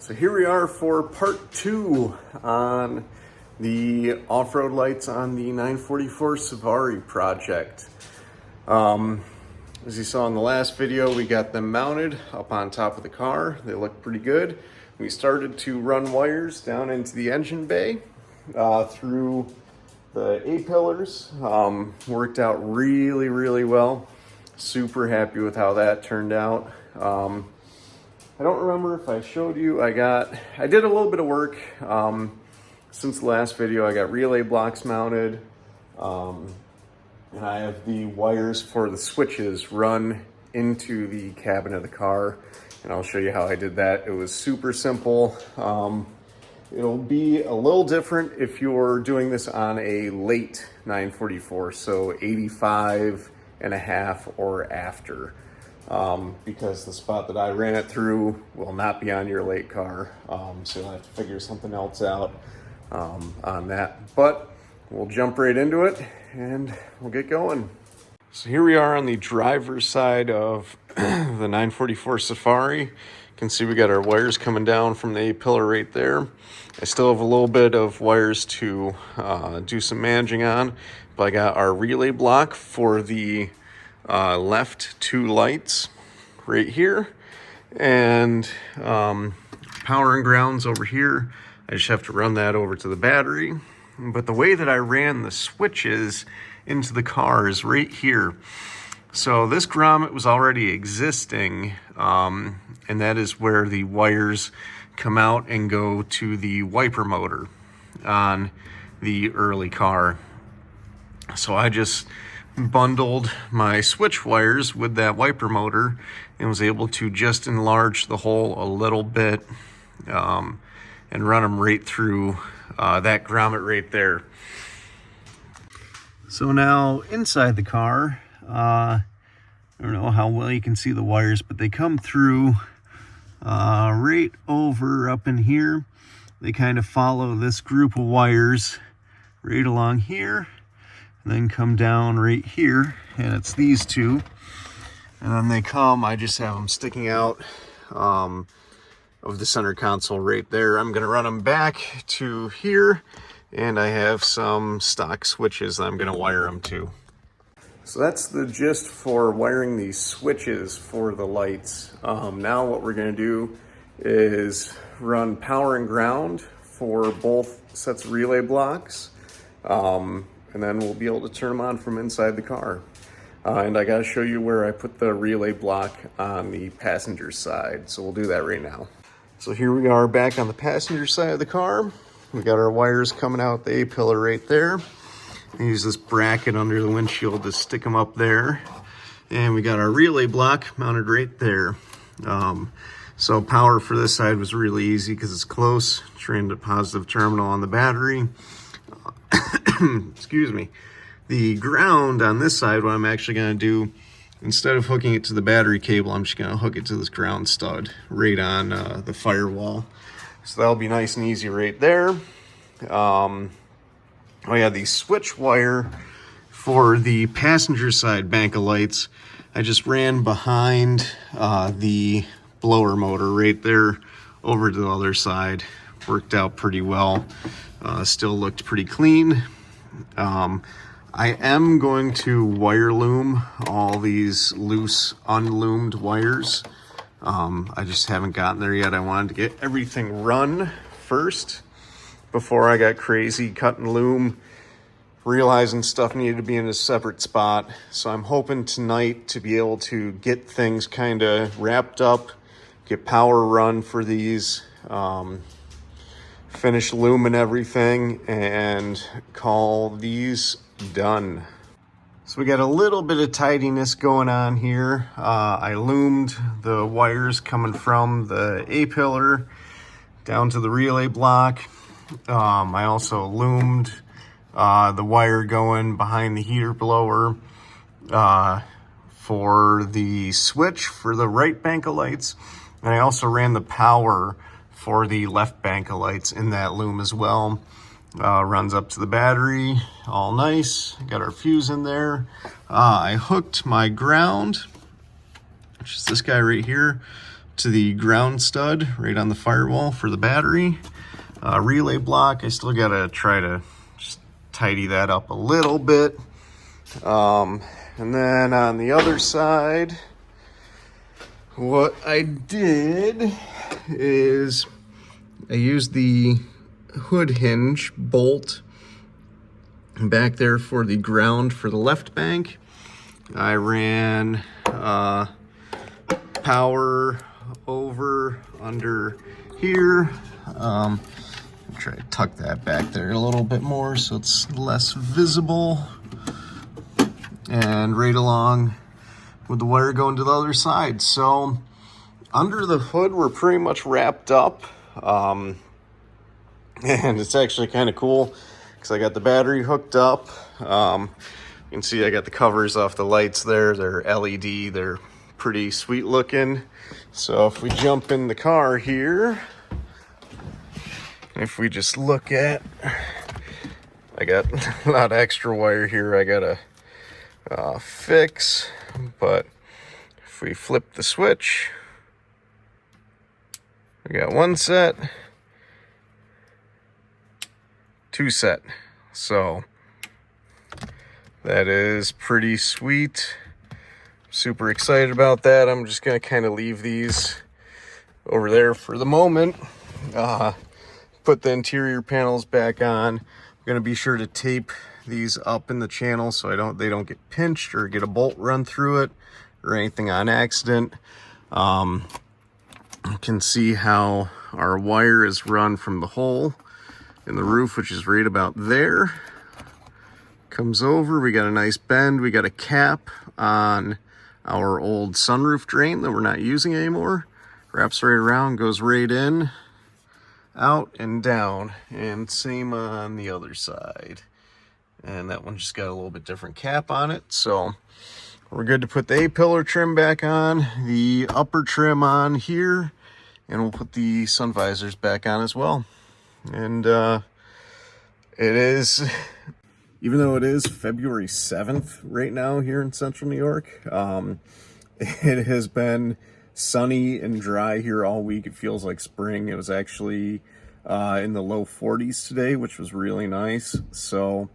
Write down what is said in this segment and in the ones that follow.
So here we are for part 2 on the off-road lights on the 944 Safari project. As you saw in the last video, we got them mounted up on top of the car. They look pretty good. We started to run wires down into the engine bay through the A-pillars. Worked out really well. Super happy with how that turned out. I don't remember if I showed you, I did a little bit of work since the last video. I got relay blocks mounted, and I have the wires for the switches run into the cabin of the car, and I'll show you how I did that. It was super simple. It'll be a little different if you're doing this on a late 944, so 85 and a half or after. Because the spot that I ran it through will not be on your late car. So you'll have to figure something else out on that. But we'll jump right into it and we'll get going. So here we are on the driver's side of the 944 Safari. You can see we got our wires coming down from the A-pillar right there. I still have a little bit of wires to do some managing on, but I got our relay block for the left 2 lights right here, and power and grounds over here. I just have to run that over to the battery. But the way that I ran the switches into the car is right here. So this grommet was already existing, and that is where the wires come out and go to the wiper motor on the early car. So I just bundled my switch wires with that wiper motor and was able to just enlarge the hole a little bit and run them right through that grommet right there. So now inside the car, I don't know how well you can see the wires, but they come through right over up in here. They kind of follow this group of wires right along here, and then come down right here, and it's these two. And then they come, I just have them sticking out of the center console right there. I'm gonna run them back to here, and I have some stock switches that I'm gonna wire them to. So that's the gist for wiring these switches for the lights. Now what we're gonna do is run power and ground for both sets of relay blocks. And then we'll be able to turn them on from inside the car. And I gotta show you where I put the relay block on the passenger side. So we'll do that right now. So here we are back on the passenger side of the car. We got our wires coming out the A-pillar right there. I use this bracket under the windshield to stick them up there. And we got our relay block mounted right there. So power for this side was really easy because it's close. Ran to positive terminal on the battery. Excuse me. The ground on this side, what I'm actually going to do, instead of hooking it to the battery cable, I'm just going to hook it to this ground stud right on the firewall. So that'll be nice and easy right there. Oh yeah, the switch wire for the passenger side bank of lights, I just ran behind the blower motor right there over to the other side. Worked out pretty well. Still looked pretty clean. I am going to wire loom all these loose unloomed wires. I just haven't gotten there yet. I wanted to get everything run first before I got crazy cutting loom, realizing stuff needed to be in a separate spot. So I'm hoping tonight to be able to get things kind of wrapped up, get power run for these, finish looming everything, and call these done. So we got a little bit of tidiness going on here. I loomed the wires coming from the A-pillar down to the relay block. I also loomed the wire going behind the heater blower for the switch for the right bank of lights. And I also ran the power for the left bank of lights in that loom as well. Runs up to the battery, all nice. Got our fuse in there. I hooked my ground, which is this guy right here, to the ground stud right on the firewall for the battery. Relay block, I still gotta try to just tidy that up a little bit. And then on the other side, what I did is I used the hood hinge bolt back there for the ground for the left bank. I ran power over under here. Try to tuck that back there a little bit more so it's less visible. And right along with the wire going to the other side. So under the hood, we're pretty much wrapped up. And it's actually kind of cool because I got the battery hooked up. You can see I got the covers off the lights there. They're LED. They're pretty sweet looking. So if we jump in the car here, if we just look at, I got a lot of extra wire here I gotta fix, but if we flip the switch, we got one set, two set. So that is pretty sweet. Super excited about that. I'm just gonna kind of leave these over there for the moment. Put the interior panels back on. I'm gonna be sure to tape these up in the channel so they don't get pinched or get a bolt run through it or anything on accident. You can see how our wire is run from the hole in the roof, which is right about there. Comes over, we got a nice bend, we got a cap on our old sunroof drain that we're not using anymore. Wraps right around, goes right in, out and down, and same on the other side. And that one just got a little bit different cap on it. So we're good to put the A-pillar trim back on, the upper trim on here, and we'll put the sun visors back on as well. And it is, even though it is February 7th right now here in central New York, it has been sunny and dry here all week. It feels like spring. It was actually in the low 40s today, which was really nice. So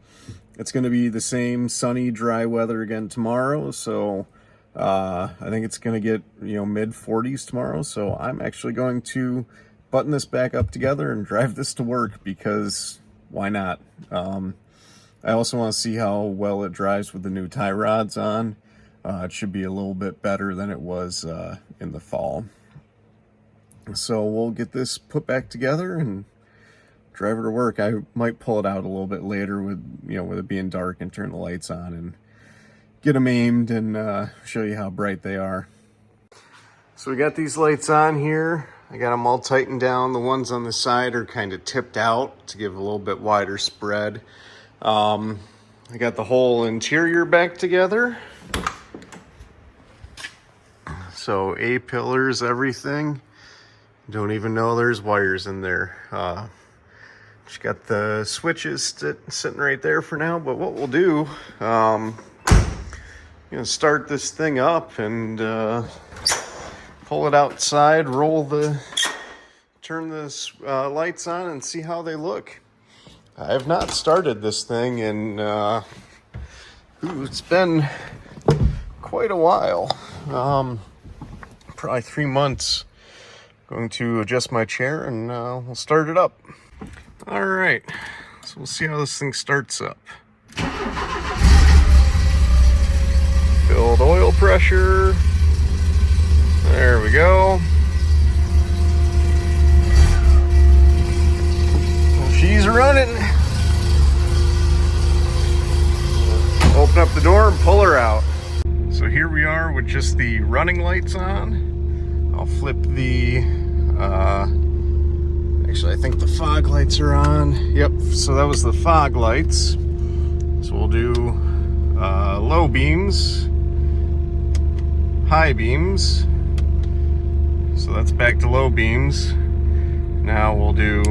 it's going to be the same sunny, dry weather again tomorrow. So I think it's going to get, mid 40s tomorrow. So I'm actually going to button this back up together and drive this to work because why not? I also want to see how well it drives with the new tie rods on. It should be a little bit better than it was in the fall. So we'll get this put back together and drive it to work. I might pull it out a little bit later with it being dark and turn the lights on and get them aimed and show you how bright they are. So we got these lights on here. I got them all tightened down. The ones on the side are kind of tipped out to give a little bit wider spread. I got the whole interior back together. So A-pillars, everything. Don't even know there's wires in there. Just got the switches sitting right there for now. But what we'll do, start this thing up and pull it outside, turn the lights on and see how they look. I have not started this thing in, it's been quite a while. Probably 3 months. Going to adjust my chair and we'll start it up. All right, so we'll see how this thing starts up. Build oil pressure. There we go. She's running. Open up the door and pull her out. So here we are with just the running lights on. I'll flip the, actually I think the fog lights are on. Yep, so that was the fog lights. So we'll do low beams, high beams. So that's back to low beams. Now we'll do,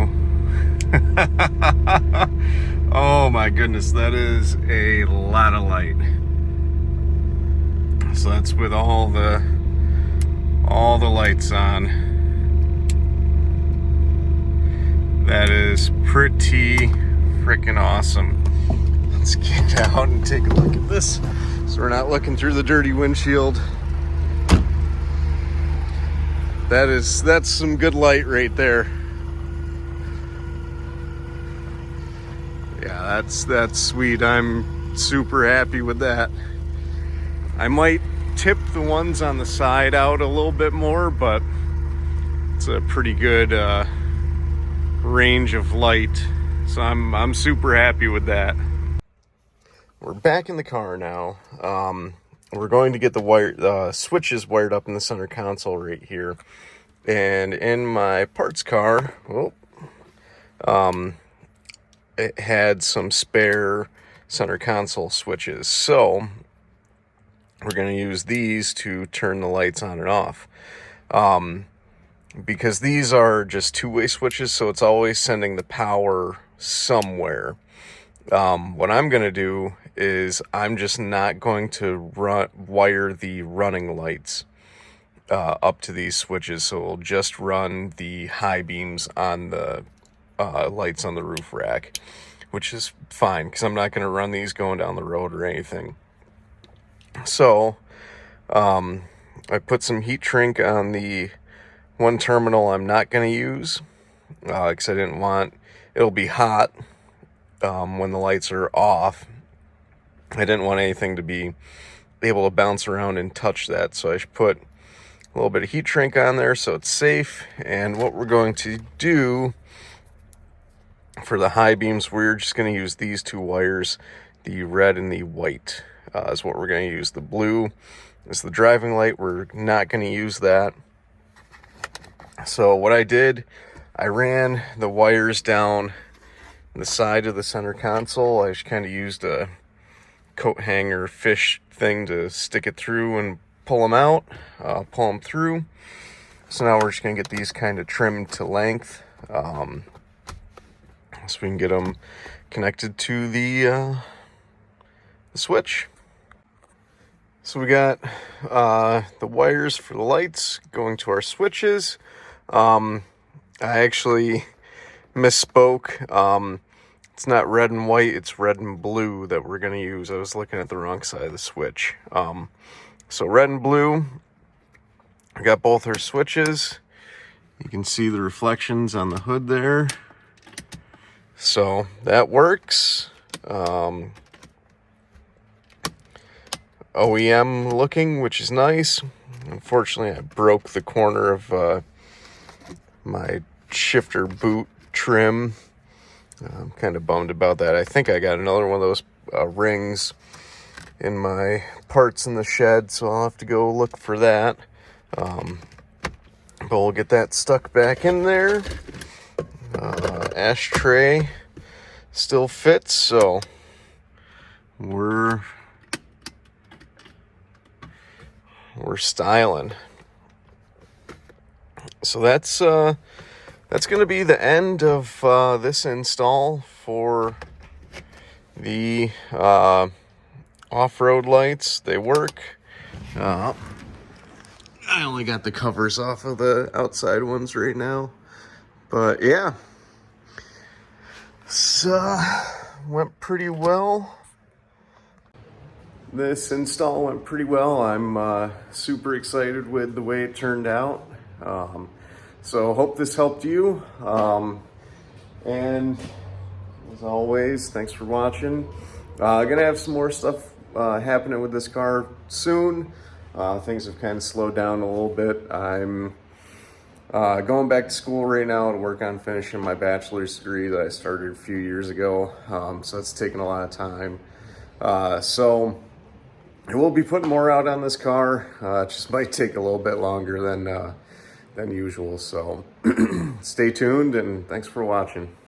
oh my goodness, that is a lot of light. So that's with all all the lights on. That is pretty freaking awesome. Let's get out and take a look at this so we're not looking through the dirty windshield. That's some good light right there. Yeah, that's sweet. I'm super happy with that. I might tip the ones on the side out a little bit more, but it's a pretty good range of light. So I'm super happy with that. We're back in the car now. We're going to get the switches wired up in the center console right here. And in my parts car, it had some spare center console switches. So we're going to use these to turn the lights on and off. Because these are just two-way switches, so it's always sending the power somewhere. What I'm going to do is I'm just not going to wire the running lights up to these switches, so we'll just run the high beams on the lights on the roof rack, which is fine because I'm not going to run these going down the road or anything. So I put some heat shrink on the one terminal I'm not going to use because I didn't want it'll be hot when the lights are off. I didn't want anything to be able to bounce around and touch that, so I should put a little bit of heat shrink on there so it's safe. And what we're going to do for the high beams, we're just going to use these two wires, the red and the white is what we're going to use. The blue is the driving light. We're not going to use that. So what I did, I ran the wires down the side of the center console. I just kind of used a coat hanger fish thing to stick it through and pull them out, pull them through. So now we're just going to get these kind of trimmed to length so we can get them connected to the switch. So we got the wires for the lights going to our switches. I actually misspoke. It's not red and white, it's red and blue that we're going to use. I was looking at the wrong side of the switch. So red and blue, I got both our switches. You can see the reflections on the hood there. So that works. OEM looking, which is nice. Unfortunately, I broke the corner of my shifter boot trim. I'm kind of bummed about that. I think I got another one of those rings in my parts in the shed, so I'll have to go look for that. But we'll get that stuck back in there. Ashtray still fits, so we're styling. So that's going to be the end of this install for the off-road lights. They work. I only got the covers off of the outside ones right now. But yeah. So went pretty well. This install went pretty well. I'm super excited with the way it turned out. So hope this helped you. And as always, thanks for watching. Gonna have some more stuff happening with this car soon. Things have kind of slowed down a little bit. I'm going back to school right now to work on finishing my bachelor's degree that I started a few years ago. So it's taken a lot of time. So I will be putting more out on this car. It just might take a little bit longer than usual. So stay tuned and thanks for watching.